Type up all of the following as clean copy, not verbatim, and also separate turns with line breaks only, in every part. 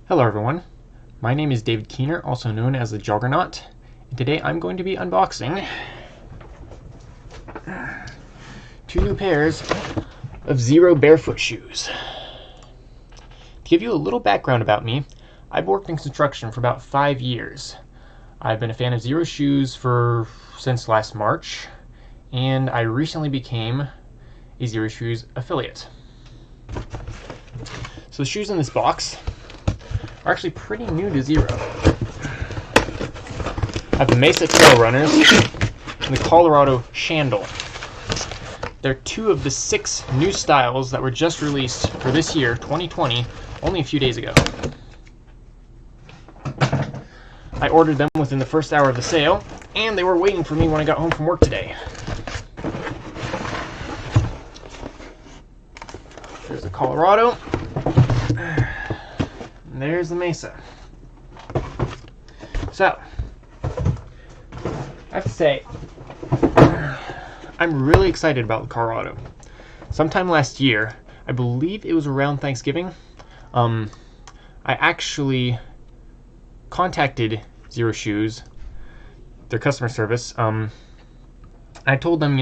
Hello everyone, my name is David Keener, also known as the Juggernaut, and today I'm going to be unboxing two new pairs of Xero barefoot shoes. To give you a little background about me, I've worked in construction for about 5 years. I've been a fan of Xero shoes since last March, and I recently became a Xero shoes affiliate. So the shoes in this box are actually pretty new to Xero. I have the Mesa Trail Runners and the Colorado Shandal. They're two of the 6 new styles that were just released for this year, 2020, only a few days ago. I ordered them within the first hour of the sale, and they were waiting for me when I got home from work today. There's the Colorado. There's the Mesa. So, I have to say, I'm really excited about the Colorado. Sometime last year, I believe it was around Thanksgiving, I actually contacted Xero Shoes, their customer service. I told them,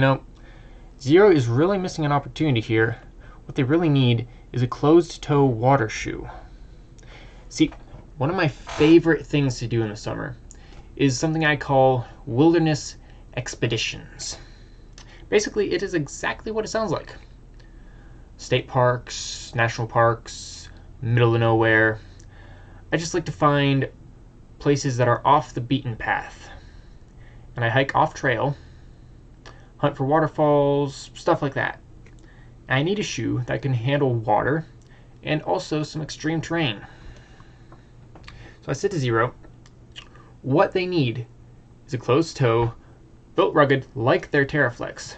Xero is really missing an opportunity here. What they really need is a closed-toe water shoe. See, one of my favorite things to do in the summer is something I call wilderness expeditions. Basically, it is exactly what it sounds like. State parks, national parks, middle of nowhere. I just like to find places that are off the beaten path. And I hike off trail, hunt for waterfalls, stuff like that. And I need a shoe that can handle water and also some extreme terrain. So I said to Xero, what they need is a closed toe, built rugged like their Terraflex,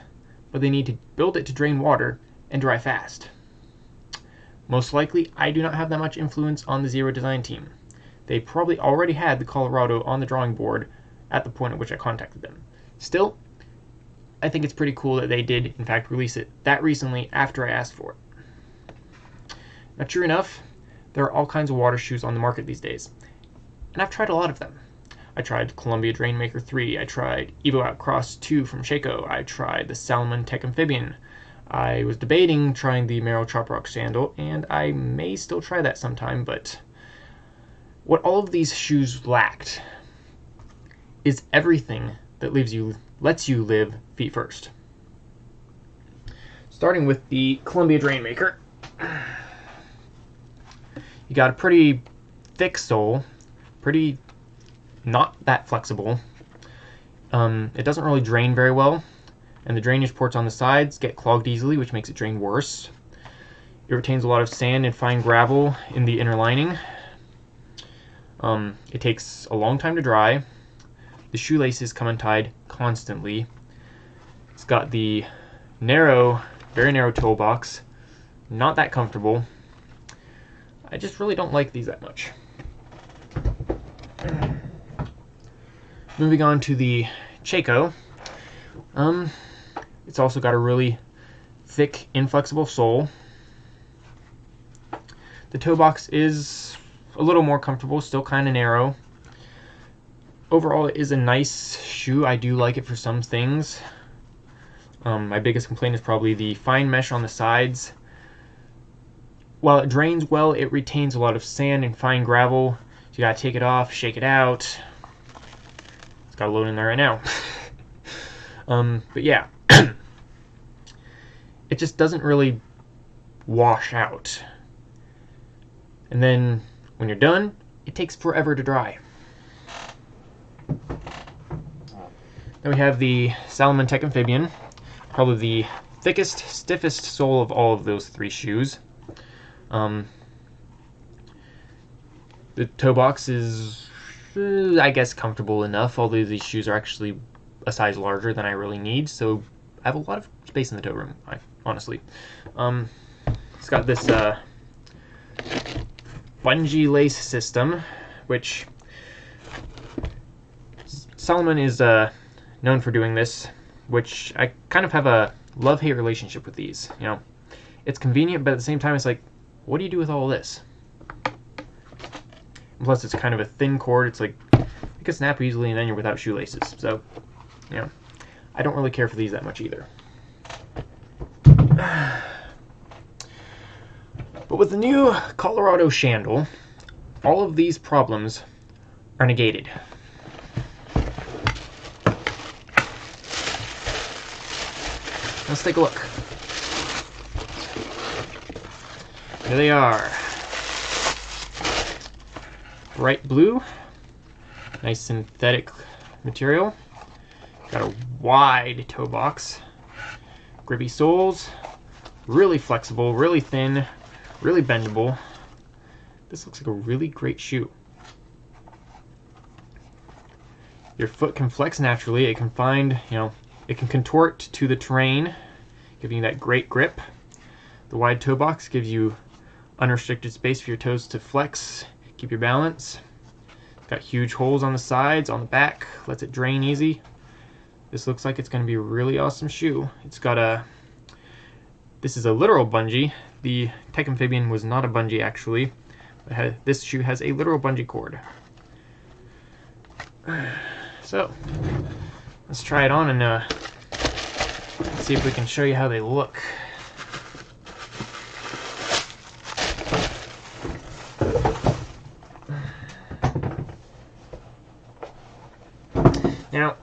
but they need to build it to drain water and dry fast. Most likely, I do not have that much influence on the Xero design team. They probably already had the Colorado on the drawing board at the point at which I contacted them. Still, I think it's pretty cool that they did, in fact, release it that recently after I asked for it. Now, true enough, there are all kinds of water shoes on the market these days, and I've tried a lot of them. I tried Columbia Drainmaker 3, I tried Evo Outcross 2 from Shaco, I tried the Salomon Tech Amphibian. I was debating trying the Merrell Chop Rock Sandal, and I may still try that sometime, but what all of these shoes lacked is everything that lets you live feet first. Starting with the Columbia Drainmaker. You got a pretty thick sole, pretty not that flexible. It doesn't really drain very well, and the drainage ports on the sides get clogged easily, which makes it drain worse. It retains a lot of sand and fine gravel in the inner lining. It takes a long time to dry. The shoelaces come untied constantly. It's got the very narrow toe box. Not that comfortable. I just really don't like these that much. Moving on to the Shaco. It's also got a really thick, inflexible sole. The toe box is a little more comfortable, still kind of narrow. Overall, it is a nice shoe. I do like it for some things. My biggest complaint is probably the fine mesh on the sides. While it drains well, it retains a lot of sand and fine gravel. So you gotta take it off, shake it out. It's got a load in there right now. But yeah, it just doesn't really wash out. And then when you're done, it takes forever to dry. Then we have the Salomon Tech Amphibian, probably the thickest, stiffest sole of all of those 3 shoes. The toe box is, I guess, comfortable enough, although these shoes are actually a size larger than I really need, so I have a lot of space in the toe room, honestly. It's got this bungee lace system, which Salomon is known for doing this, which I kind of have a love-hate relationship with these. It's convenient, but at the same time, it's like, what do you do with all this? plus it's kind of a thin cord. It's like, it can snap easily, and then you're without shoelaces. So, you know, I don't really care for these that much either. But with the new Colorado Chandle, all of these problems are negated. Let's take a look. Here they are. Bright blue, nice synthetic material. Got a wide toe box, grippy soles, really flexible, really thin, really bendable. This looks like a really great shoe. Your foot can flex naturally. It can find, it can contort to the terrain, giving you that great grip. The wide toe box gives you unrestricted space for your toes to flex, keep your balance. It's got huge holes on the sides, on the back, lets it drain easy. This looks like it's going to be a really awesome shoe. It's got this is a literal bungee. The Tech Amphibian was not a bungee actually. This shoe has a literal bungee cord. So, let's try it on and see if we can show you how they look. Now,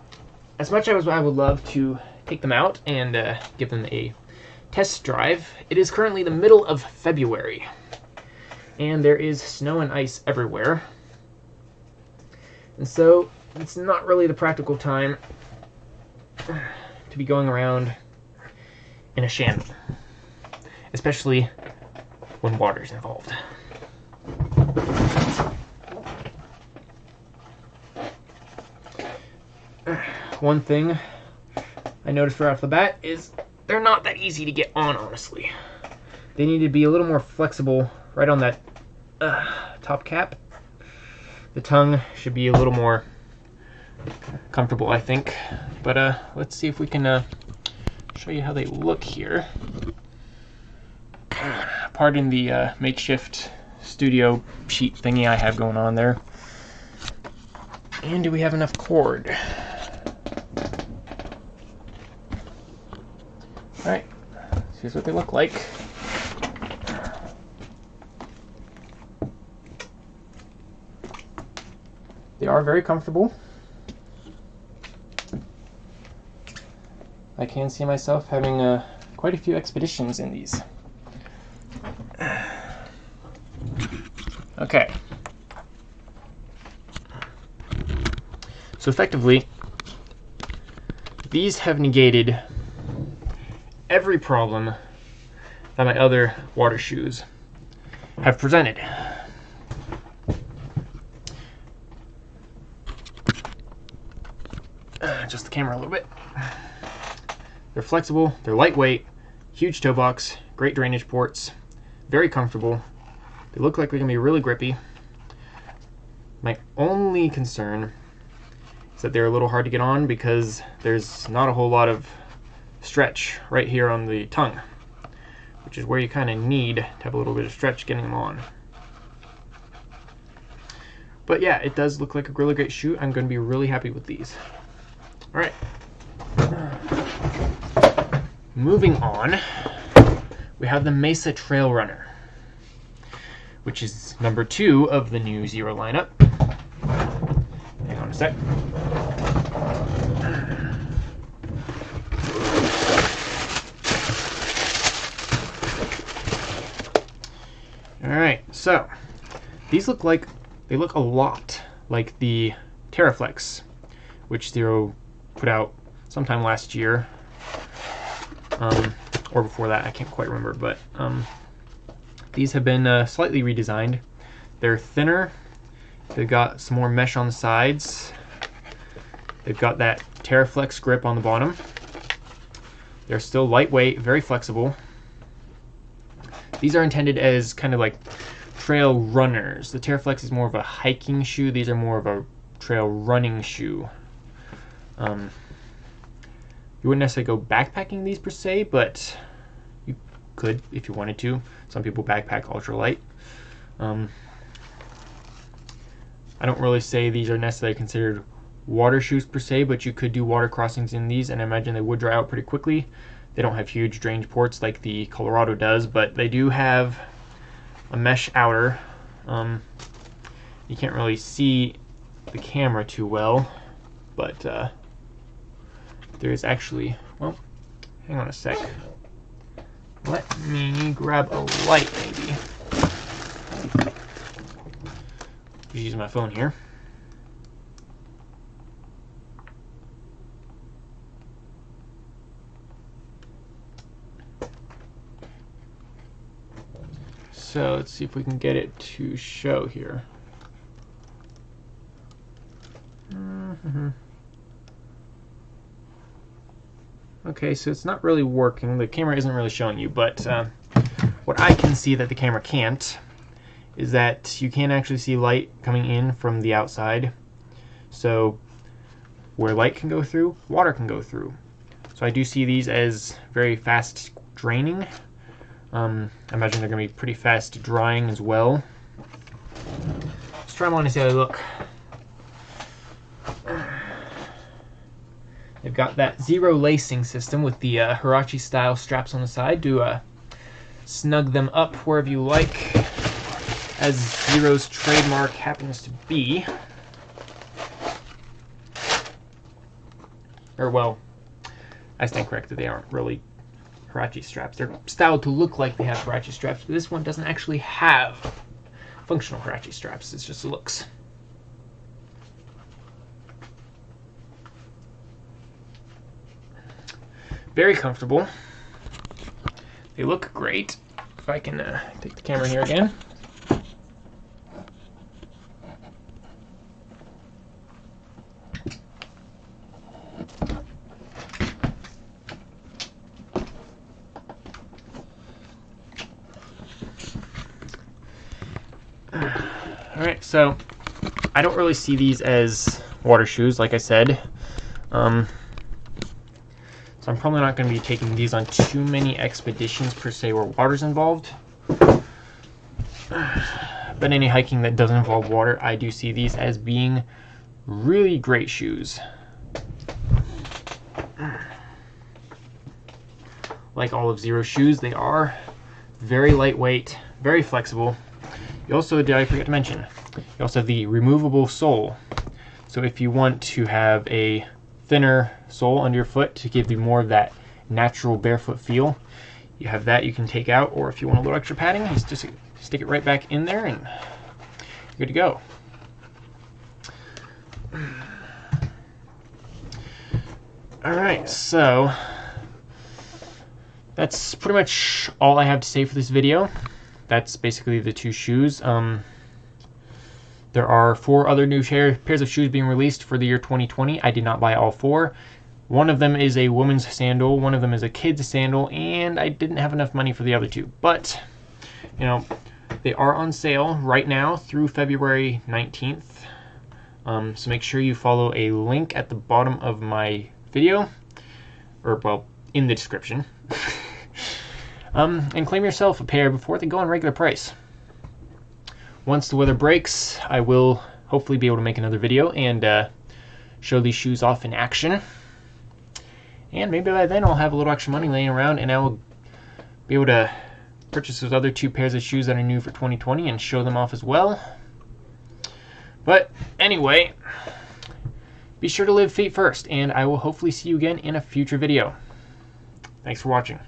as much as I would love to take them out and give them a test drive, it is currently the middle of February, and there is snow and ice everywhere. And so, it's not really the practical time to be going around in a chandle, especially when water's involved. One thing I noticed right off the bat is they're not that easy to get on, honestly. They need to be a little more flexible right on that top cap. The tongue should be a little more comfortable, I think. But let's see if we can show you how they look here. Pardon the makeshift studio sheet thingy I have going on there. And do we have enough cord? Alright, here's what they look like. They are very comfortable. I can see myself having quite a few expeditions in these. Okay. So effectively, these have negated every problem that my other water shoes have presented. Adjust the camera a little bit. They're flexible, they're lightweight, huge toe box, great drainage ports, very comfortable. They look like they're going to be really grippy. My only concern is that they're a little hard to get on because there's not a whole lot of stretch right here on the tongue, which is where you kind of need to have a little bit of stretch getting them on. But yeah, it does look like a really great shoe. I'm going to be really happy with these. Alright. Moving on, we have the Mesa Trail Runner, which is number 2 of the new Xero lineup. Hang on a sec. Alright, so these look a lot like the Terraflex, which Xero put out sometime last year, or before that, I can't quite remember, but these have been slightly redesigned. They're thinner, they've got some more mesh on the sides, they've got that Terraflex grip on the bottom. They're still lightweight, very flexible. These are intended as kind of like trail runners. The Terraflex is more of a hiking shoe, these are more of a trail running shoe. You wouldn't necessarily go backpacking these per se, but you could if you wanted to. Some people backpack ultralight. I don't really say these are necessarily considered water shoes per se, but you could do water crossings in these, and I imagine they would dry out pretty quickly. They don't have huge drainage ports like the Colorado does, but they do have a mesh outer. You can't really see the camera too well, but there is actually, well, hang on a sec. Let me grab a light, maybe. Just using my phone here. So let's see if we can get it to show here. Okay, so it's not really working. The camera isn't really showing you, but what I can see that the camera can't is that you can actually see light coming in from the outside. So where light can go through, water can go through. So I do see these as very fast draining. I imagine they're going to be pretty fast drying as well. Let's try them on and see how they look. They've got that Xero lacing system with the Hirachi style straps on the side to snug them up wherever you like, as Xero's trademark happens to be. Or well, I stand corrected, they aren't really Hirachi straps. They're styled to look like they have Hirachi straps, but this one doesn't actually have functional Hirachi straps. It's just looks. Very comfortable. They look great. If I can take the camera here again. Alright, so I don't really see these as water shoes, like I said. So I'm probably not going to be taking these on too many expeditions per se where water's involved. But any hiking that doesn't involve water, I do see these as being really great shoes. Like all of Xero's shoes, they are very lightweight, very flexible. You also, did I forget to mention, you also have the removable sole. So if you want to have a thinner sole under your foot to give you more of that natural barefoot feel, you have that you can take out, or if you want a little extra padding, just stick it right back in there and you're good to go. Alright, so that's pretty much all I have to say for this video. That's basically the two shoes. There are 4 other new pairs of shoes being released for the year 2020. I did not buy all 4. One of them is a woman's sandal, one of them is a kid's sandal, and I didn't have enough money for the other 2. But, you know, they are on sale right now through February 19th. So make sure you follow a link at the bottom of my video, or well, in the description. And claim yourself a pair before they go on regular price. Once the weather breaks, I will hopefully be able to make another video and show these shoes off in action. And maybe by then I'll have a little extra money laying around and I will be able to purchase those other 2 pairs of shoes that are new for 2020 and show them off as well. But anyway, be sure to live feet first, and I will hopefully see you again in a future video. Thanks for watching.